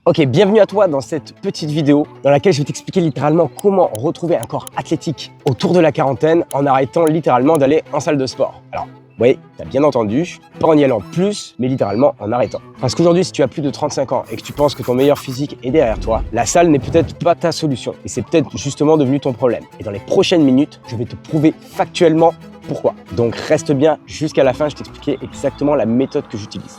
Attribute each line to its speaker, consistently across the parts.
Speaker 1: Ok, bienvenue à toi dans cette petite vidéo dans laquelle je vais t'expliquer littéralement comment retrouver un corps athlétique autour de la quarantaine en arrêtant littéralement d'aller en salle de sport. Alors, oui, t'as bien entendu, pas en y allant plus, mais littéralement en arrêtant. Parce qu'aujourd'hui, si tu as plus de 35 ans et que tu penses que ton meilleur physique est derrière toi, la salle n'est peut-être pas ta solution et c'est peut-être justement devenu ton problème. Et dans les prochaines minutes, je vais te prouver factuellement pourquoi. Donc reste bien jusqu'à la fin, je t'expliquerai exactement la méthode que j'utilise.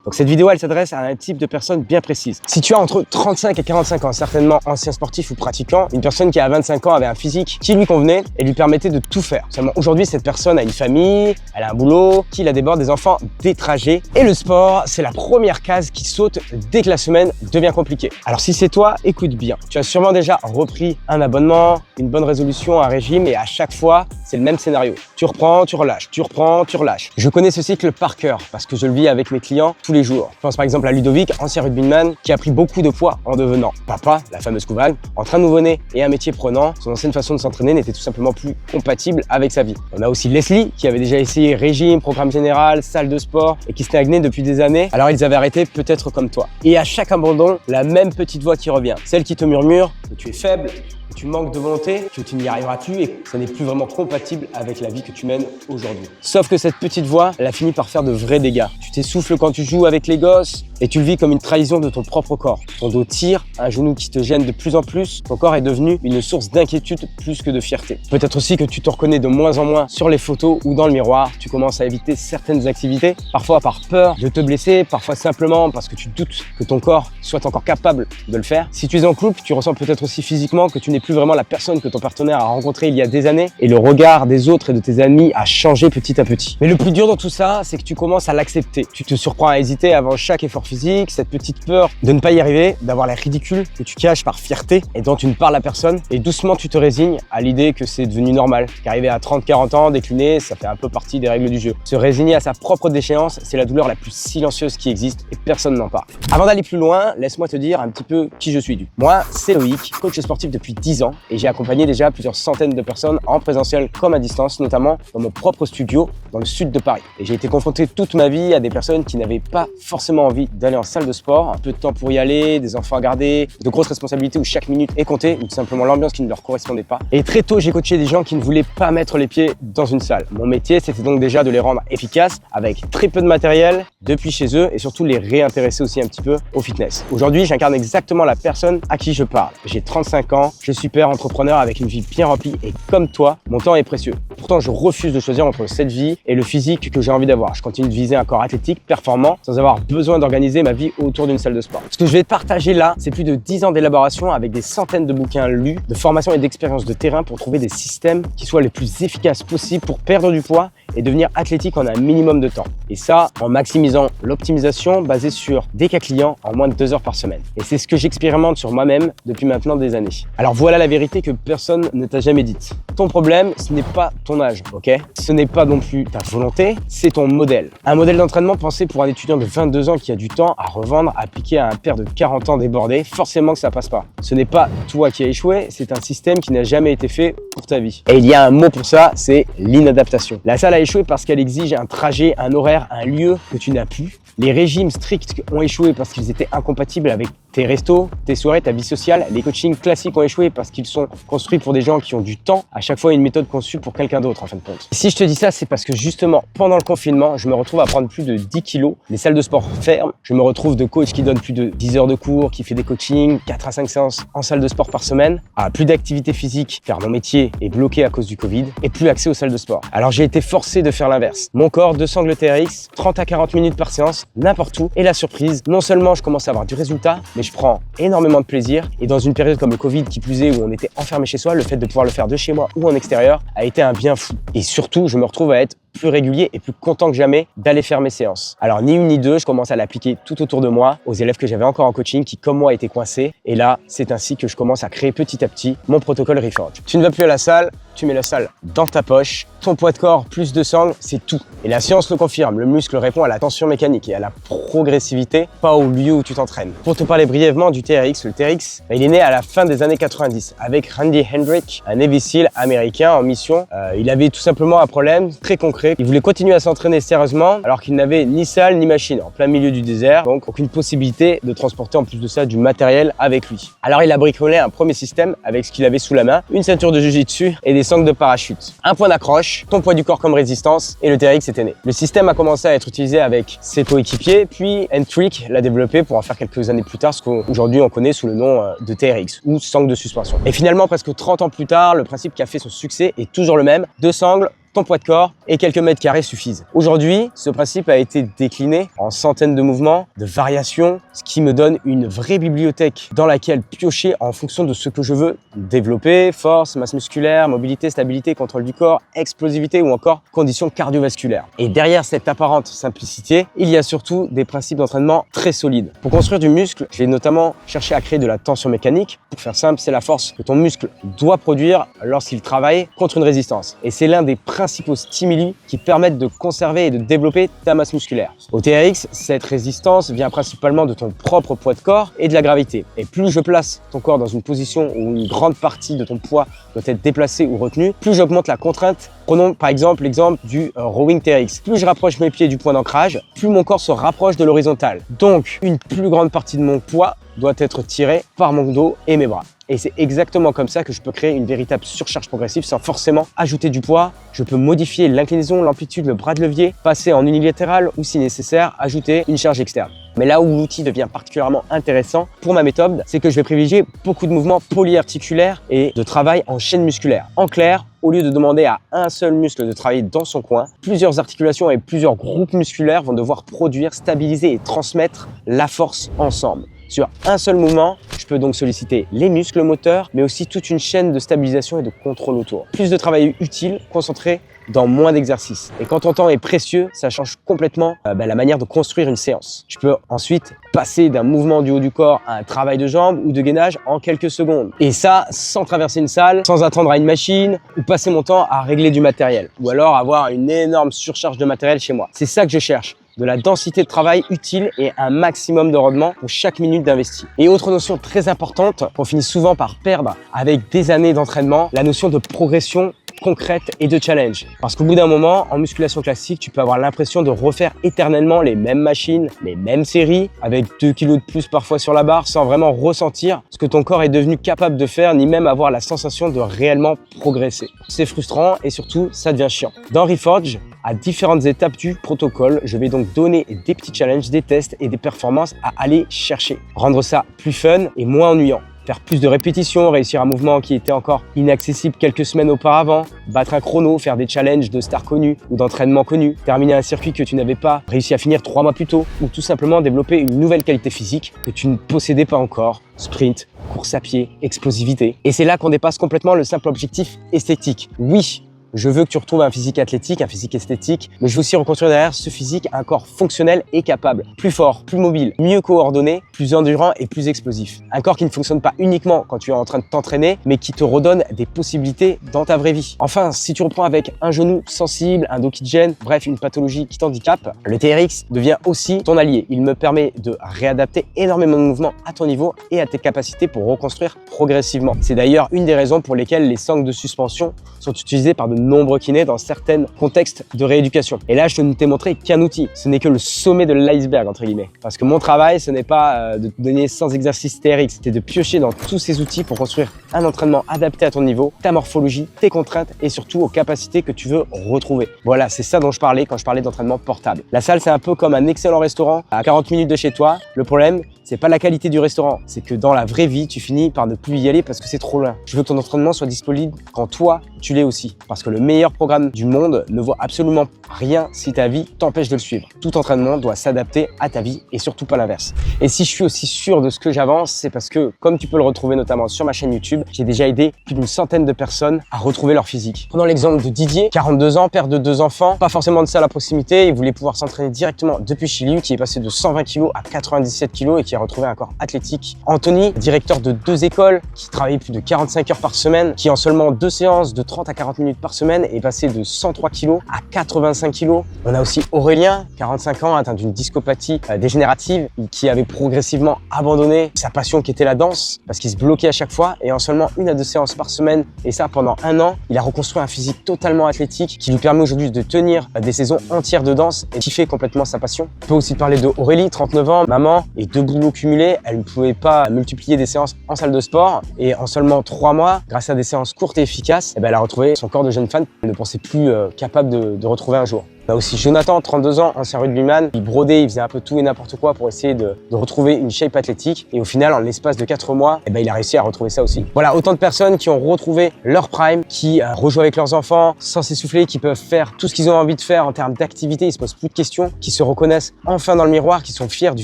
Speaker 1: Donc cette vidéo, elle s'adresse à un type de personne bien précise. Si tu as entre 35 et 45 ans, certainement ancien sportif ou pratiquant, une personne qui à 25 ans avait un physique qui lui convenait et lui permettait de tout faire. Seulement aujourd'hui, cette personne a une famille, elle a un boulot, qui la déborde, des enfants, des trajets. Et le sport, c'est la première case qui saute dès que la semaine devient compliquée. Alors si c'est toi, écoute bien. Tu as sûrement déjà repris un abonnement, une bonne résolution, un régime et à chaque fois, c'est le même scénario. Tu reprends, tu relâches, tu reprends, tu relâches. Je connais ce cycle par cœur parce que je le vis avec mes clients tous les jours. Je pense par exemple à Ludovic, ancien rugbyman, qui a pris beaucoup de poids en devenant papa, la fameuse couvalle, entre un nouveau-né et un métier prenant. Son ancienne façon de s'entraîner n'était tout simplement plus compatible avec sa vie. On a aussi Leslie, qui avait déjà essayé régime, programme général, salle de sport et qui stagnait depuis des années. Alors ils avaient arrêté peut-être comme toi. Et à chaque abandon, la même petite voix qui revient. Celle qui te murmure que tu es faible, que tu manques de volonté, que tu n'y arriveras plus et que ça n'est plus vraiment compatible avec la vie que tu mènes aujourd'hui. Sauf que cette petite voix, elle a fini par faire de vrais dégâts. Tu t'essouffles quand tu joues avec les gosses et tu le vis comme une trahison de ton propre corps. Ton dos tire, un genou qui te gêne de plus en plus, ton corps est devenu une source d'inquiétude plus que de fierté. Peut-être aussi que tu te reconnais de moins en moins sur les photos ou dans le miroir, tu commences à éviter certaines activités, parfois par peur de te blesser, parfois simplement parce que tu doutes que ton corps soit encore capable de le faire. Si tu es en couple, tu ressens peut-être aussi physiquement que tu n'es plus vraiment la personne que ton partenaire a rencontrée il y a des années et le regard des autres et de tes amis a changé petit à petit. Mais le plus dur dans tout ça, c'est que tu commences à l'accepter. Tu te surprends à hésiter avant chaque effort physique, cette petite peur de ne pas y arriver, d'avoir l'air ridicule que tu caches par fierté et dont tu ne parles à personne. Et doucement, tu te résignes à l'idée que c'est devenu normal, qu'arriver à 30-40 ans, décliner, ça fait un peu partie des règles du jeu. Se résigner à sa propre déchéance, c'est la douleur la plus silencieuse qui existe et personne n'en parle. Avant d'aller plus loin, laisse-moi te dire un petit peu qui je suis. Moi, c'est Loïc, coach sportif depuis 10 ans et j'ai accompagné déjà plusieurs centaines de personnes en présentiel comme à distance, notamment dans mon propre studio dans le sud de Paris. Et j'ai été confronté toute ma vie à des personnes qui n'avaient pas forcément envie d'aller en salle de sport, un peu de temps pour y aller, des enfants à garder, de grosses responsabilités où chaque minute est comptée, ou tout simplement l'ambiance qui ne leur correspondait pas. Et très tôt, j'ai coaché des gens qui ne voulaient pas mettre les pieds dans une salle. Mon métier, c'était donc déjà de les rendre efficaces avec très peu de matériel depuis chez eux et surtout les réintéresser aussi un petit peu au fitness. Aujourd'hui, j'incarne exactement la personne à qui je parle. J'ai 35 ans, je suis père entrepreneur avec une vie bien remplie et comme toi, mon temps est précieux. Pourtant, je refuse de choisir entre cette vie et le physique que j'ai envie d'avoir. Je continue de viser un corps athlétique, performant, sans avoir besoin d'organiser ma vie autour d'une salle de sport. Ce que je vais te partager là, c'est plus de 10 ans d'élaboration avec des centaines de bouquins lus, de formation et d'expériences de terrain pour trouver des systèmes qui soient les plus efficaces possibles pour perdre du poids et devenir athlétique en un minimum de temps. Et ça, en maximisant l'optimisation basée sur des cas clients en moins de 2 heures par semaine. Et c'est ce que j'expérimente sur moi-même depuis maintenant des années. Alors voilà la vérité que personne ne t'a jamais dite. Ton problème, ce n'est pas ton âge, ok? Ce n'est pas non plus ta volonté, c'est ton modèle. Un modèle d'entraînement pensé pour un étudiant de 22 ans qui a du temps à revendre, appliqué à un père de 40 ans débordé, forcément que ça passe pas. Ce n'est pas toi qui as échoué, c'est un système qui n'a jamais été fait pour ta vie. Et il y a un mot pour ça, c'est l'inadaptation. La salle a échoué parce qu'elle exige un trajet, un horaire, un lieu que tu n'as plus. Les régimes stricts ont échoué parce qu'ils étaient incompatibles avec tes restos, tes soirées, ta vie sociale. Les coachings classiques ont échoué parce qu'ils sont construits pour des gens qui ont du temps. À chaque fois, une méthode conçue pour quelqu'un d'autre, en fin de compte. Si je te dis ça, c'est parce que justement, pendant le confinement, je me retrouve à prendre plus de 10 kilos. Les salles de sport ferment. Je me retrouve de coach qui donne plus de 10 heures de cours, qui fait des coachings, 4 à 5 séances en salle de sport par semaine, à plus d'activité physique car mon métier est bloqué à cause du Covid et plus accès aux salles de sport. Alors j'ai été forcé de faire l'inverse. Mon corps, 200 le TRX, 30 à 40 minutes par séance, n'importe où. Et la surprise, non seulement je commence à avoir du résultat, mais je prends énormément de plaisir. Et dans une période comme le Covid qui plus est, où on était enfermé chez soi, le fait de pouvoir le faire de chez moi ou en extérieur a été un bien fou. Et surtout, je me retrouve à être plus régulier et plus content que jamais d'aller faire mes séances. Alors ni une ni deux, je commence à l'appliquer tout autour de moi, aux élèves que j'avais encore en coaching qui comme moi étaient coincés. Et là, c'est ainsi que je commence à créer petit à petit mon protocole Reforge. Tu ne vas plus à la salle, tu mets la salle dans ta poche, ton poids de corps plus de sang, c'est tout. Et la science le confirme, le muscle répond à la tension mécanique et à la progressivité, pas au lieu où tu t'entraînes. Pour te parler brièvement du TRX, le TRX, il est né à la fin des années 90 avec Randy Hendrick, un Navy SEAL américain en mission. Il avait tout simplement un problème très concret rencontré. Il voulait continuer à s'entraîner sérieusement alors qu'il n'avait ni salle ni machine, en plein milieu du désert, donc aucune possibilité de transporter en plus de ça du matériel avec lui. Alors il a bricolé un premier système avec ce qu'il avait sous la main, une ceinture de jiu-jitsu et des sangles de parachute. Un point d'accroche, ton poids du corps comme résistance et le TRX était né. Le système a commencé à être utilisé avec ses coéquipiers, puis N-Trick l'a développé pour en faire quelques années plus tard ce qu'aujourd'hui on connaît sous le nom de TRX ou sangle de suspension. Et finalement, presque 30 ans plus tard, le principe qui a fait son succès est toujours le même, 2 sangles, ton poids de corps et quelques mètres carrés suffisent. Aujourd'hui, ce principe a été décliné en centaines de mouvements, de variations, ce qui me donne une vraie bibliothèque dans laquelle piocher en fonction de ce que je veux développer, force, masse musculaire, mobilité, stabilité, contrôle du corps, explosivité ou encore conditions cardiovasculaires. Et derrière cette apparente simplicité, il y a surtout des principes d'entraînement très solides. Pour construire du muscle, je vais notamment chercher à créer de la tension mécanique. Pour faire simple, c'est la force que ton muscle doit produire lorsqu'il travaille contre une résistance. Et c'est l'un des principaux stimuli qui permettent de conserver et de développer ta masse musculaire. Au TRX, cette résistance vient principalement de ton propre poids de corps et de la gravité. Et plus je place ton corps dans une position où une grande partie de ton poids doit être déplacée ou retenue, plus j'augmente la contrainte. Prenons par exemple l'exemple du rowing TRX. Plus je rapproche mes pieds du point d'ancrage, plus mon corps se rapproche de l'horizontale. Donc, une plus grande partie de mon poids doit être tirée par mon dos et mes bras. Et c'est exactement comme ça que je peux créer une véritable surcharge progressive sans forcément ajouter du poids. Je peux modifier l'inclinaison, l'amplitude, le bras de levier, passer en unilatéral ou si nécessaire, ajouter une charge externe. Mais là où l'outil devient particulièrement intéressant pour ma méthode, c'est que je vais privilégier beaucoup de mouvements polyarticulaires et de travail en chaîne musculaire. En clair, au lieu de demander à un seul muscle de travailler dans son coin, plusieurs articulations et plusieurs groupes musculaires vont devoir produire, stabiliser et transmettre la force ensemble. Sur un seul mouvement, je peux donc solliciter les muscles moteurs, mais aussi toute une chaîne de stabilisation et de contrôle autour. Plus de travail utile, concentré dans moins d'exercices. Et quand ton temps est précieux, ça change complètement la manière de construire une séance. Je peux ensuite passer d'un mouvement du haut du corps à un travail de jambes ou de gainage en quelques secondes. Et ça, sans traverser une salle, sans attendre à une machine ou passer mon temps à régler du matériel. Ou alors avoir une énorme surcharge de matériel chez moi. C'est ça que je cherche. De la densité de travail utile et un maximum de rendement pour chaque minute d'investi. Et autre notion très importante qu'on finit souvent par perdre avec des années d'entraînement, la notion de progression concrète et de challenge. Parce qu'au bout d'un moment, en musculation classique, tu peux avoir l'impression de refaire éternellement les mêmes machines, les mêmes séries, avec 2 kilos de plus parfois sur la barre, sans vraiment ressentir ce que ton corps est devenu capable de faire, ni même avoir la sensation de réellement progresser. C'est frustrant et surtout, ça devient chiant. Dans Reforge, à différentes étapes du protocole, je vais donc donner des petits challenges, des tests et des performances à aller chercher. Rendre ça plus fun et moins ennuyant. Faire plus de répétitions, réussir un mouvement qui était encore inaccessible quelques semaines auparavant, battre un chrono, faire des challenges de stars connus ou d'entraînement connus, terminer un circuit que tu n'avais pas réussi à finir 3 mois plus tôt, ou tout simplement développer une nouvelle qualité physique que tu ne possédais pas encore, sprint, course à pied, explosivité. Et c'est là qu'on dépasse complètement le simple objectif esthétique. Oui, je veux que tu retrouves un physique athlétique, un physique esthétique, mais je veux aussi reconstruire derrière ce physique un corps fonctionnel et capable, plus fort, plus mobile, mieux coordonné, plus endurant et plus explosif. Un corps qui ne fonctionne pas uniquement quand tu es en train de t'entraîner, mais qui te redonne des possibilités dans ta vraie vie. Enfin, si tu reprends avec un genou sensible, un dos qui te gêne, bref, une pathologie qui t'handicape, le TRX devient aussi ton allié. Il me permet de réadapter énormément de mouvements à ton niveau et à tes capacités pour reconstruire progressivement. C'est d'ailleurs une des raisons pour lesquelles les sangles de suspension sont utilisées par de nombreux kinés dans certains contextes de rééducation. Et là, je ne t'ai montré qu'un outil. Ce n'est que le sommet de l'iceberg, entre guillemets. Parce que mon travail, ce n'est pas de te donner 100 exercices TRX, c'était de piocher dans tous ces outils pour construire un entraînement adapté à ton niveau, ta morphologie, tes contraintes et surtout aux capacités que tu veux retrouver. Voilà, c'est ça dont je parlais quand je parlais d'entraînement portable. La salle, c'est un peu comme un excellent restaurant à 40 minutes de chez toi. Le problème, c'est pas la qualité du restaurant, c'est que dans la vraie vie, tu finis par ne plus y aller parce que c'est trop loin. Je veux que ton entraînement soit disponible quand toi, tu l'es aussi. Parce que le meilleur programme du monde ne vaut absolument rien si ta vie t'empêche de le suivre. Tout entraînement doit s'adapter à ta vie et surtout pas l'inverse. Et si je suis aussi sûr de ce que j'avance, c'est parce que, comme tu peux le retrouver notamment sur ma chaîne YouTube, j'ai déjà aidé plus d'une centaine de personnes à retrouver leur physique. Prenons l'exemple de Didier, 42 ans, père de 2 enfants, pas forcément de salle à proximité, il voulait pouvoir s'entraîner directement depuis chez lui, qui est passé de 120 kg à 97 kg et qui a retrouvé un corps athlétique. Anthony, directeur de 2 écoles, qui travaillait plus de 45 heures par semaine, qui en seulement 2 séances de 30 à 40 minutes par semaine est passé de 103 kg à 85 kg. On a aussi Aurélien, 45 ans, atteint d'une discopathie dégénérative, qui avait progressivement abandonné sa passion qui était la danse parce qu'il se bloquait à chaque fois, et en seulement 1 à 2 séances par semaine, et ça pendant 1 an, il a reconstruit un physique totalement athlétique qui lui permet aujourd'hui de tenir des saisons entières de danse et kiffer complètement sa passion. On peut aussi parler de Aurélie, 39 ans, maman et 2 boulots cumulés. Elle ne pouvait pas multiplier des séances en salle de sport, et en seulement 3 mois, grâce à des séances courtes et efficaces, elle a retrouvé son corps de jeune femme qu'elle ne pensait plus capable de retrouver un jour. On a aussi Jonathan, 32 ans, ancien rugbyman. Il brodait, il faisait un peu tout et n'importe quoi pour essayer de retrouver une shape athlétique. Et au final, en l'espace de 4 mois, il a réussi à retrouver ça aussi. Voilà, autant de personnes qui ont retrouvé leur prime, qui rejouent avec leurs enfants sans s'essouffler, qui peuvent faire tout ce qu'ils ont envie de faire en termes d'activité. Ils se posent plus de questions, qui se reconnaissent enfin dans le miroir, qui sont fiers du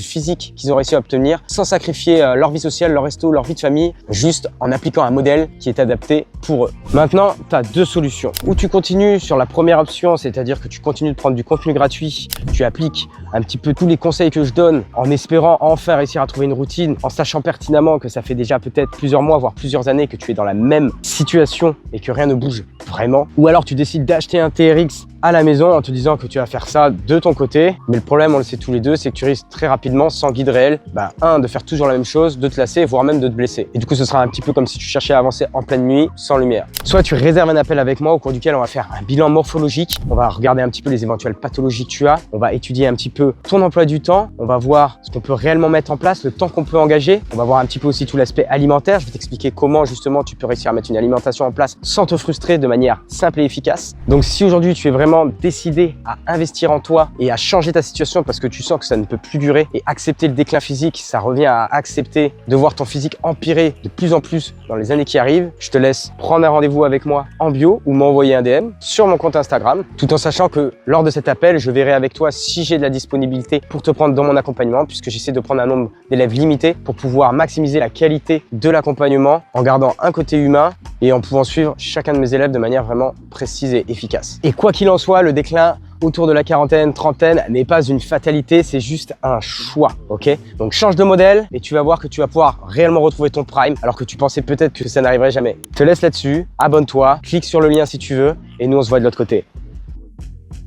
Speaker 1: physique qu'ils ont réussi à obtenir, sans sacrifier leur vie sociale, leur resto, leur vie de famille, juste en appliquant un modèle qui est adapté pour eux. Maintenant, tu as 2 solutions. Ou tu continues sur la première option, c'est-à-dire que tu continues de prendre du contenu gratuit, tu appliques un petit peu tous les conseils que je donne en espérant enfin réussir à trouver une routine, en sachant pertinemment que ça fait déjà peut-être plusieurs mois, voire plusieurs années que tu es dans la même situation et que rien ne bouge vraiment. Ou alors tu décides d'acheter un TRX à la maison en te disant que tu vas faire ça de ton côté. Mais le problème, on le sait tous les deux, c'est que tu risques très rapidement, sans guide réel, de faire toujours la même chose, de te lasser, voire même de te blesser. Et du coup, ce sera un petit peu comme si tu cherchais à avancer en pleine nuit, sans lumière. Soit tu réserves un appel avec moi au cours duquel on va faire un bilan morphologique, on va regarder un petit peu les éventuelles pathologies que tu as, on va étudier un petit peu ton emploi du temps, on va voir ce qu'on peut réellement mettre en place, le temps qu'on peut engager, on va voir un petit peu aussi tout l'aspect alimentaire, je vais t'expliquer comment justement tu peux réussir à mettre une alimentation en place sans te frustrer, de manière simple et efficace. Donc si aujourd'hui tu es vraiment décidé à investir en toi et à changer ta situation parce que tu sens que ça ne peut plus durer, et accepter le déclin physique, ça revient à accepter de voir ton physique empirer de plus en plus dans les années qui arrivent, je te laisse prendre un rendez-vous avec moi en bio ou m'envoyer un DM sur mon compte Instagram, tout en sachant que lors de cet appel, je verrai avec toi si j'ai de la disponibilité pour te prendre dans mon accompagnement, puisque j'essaie de prendre un nombre d'élèves limité pour pouvoir maximiser la qualité de l'accompagnement en gardant un côté humain et en pouvant suivre chacun de mes élèves de manière vraiment précise et efficace. Et quoi qu'il en soit, le déclin autour de la quarantaine, trentaine n'est pas une fatalité, c'est juste un choix, ok? Donc change de modèle et tu vas voir que tu vas pouvoir réellement retrouver ton prime alors que tu pensais peut-être que ça n'arriverait jamais. Je te laisse là-dessus, abonne-toi, clique sur le lien si tu veux et nous on se voit de l'autre côté.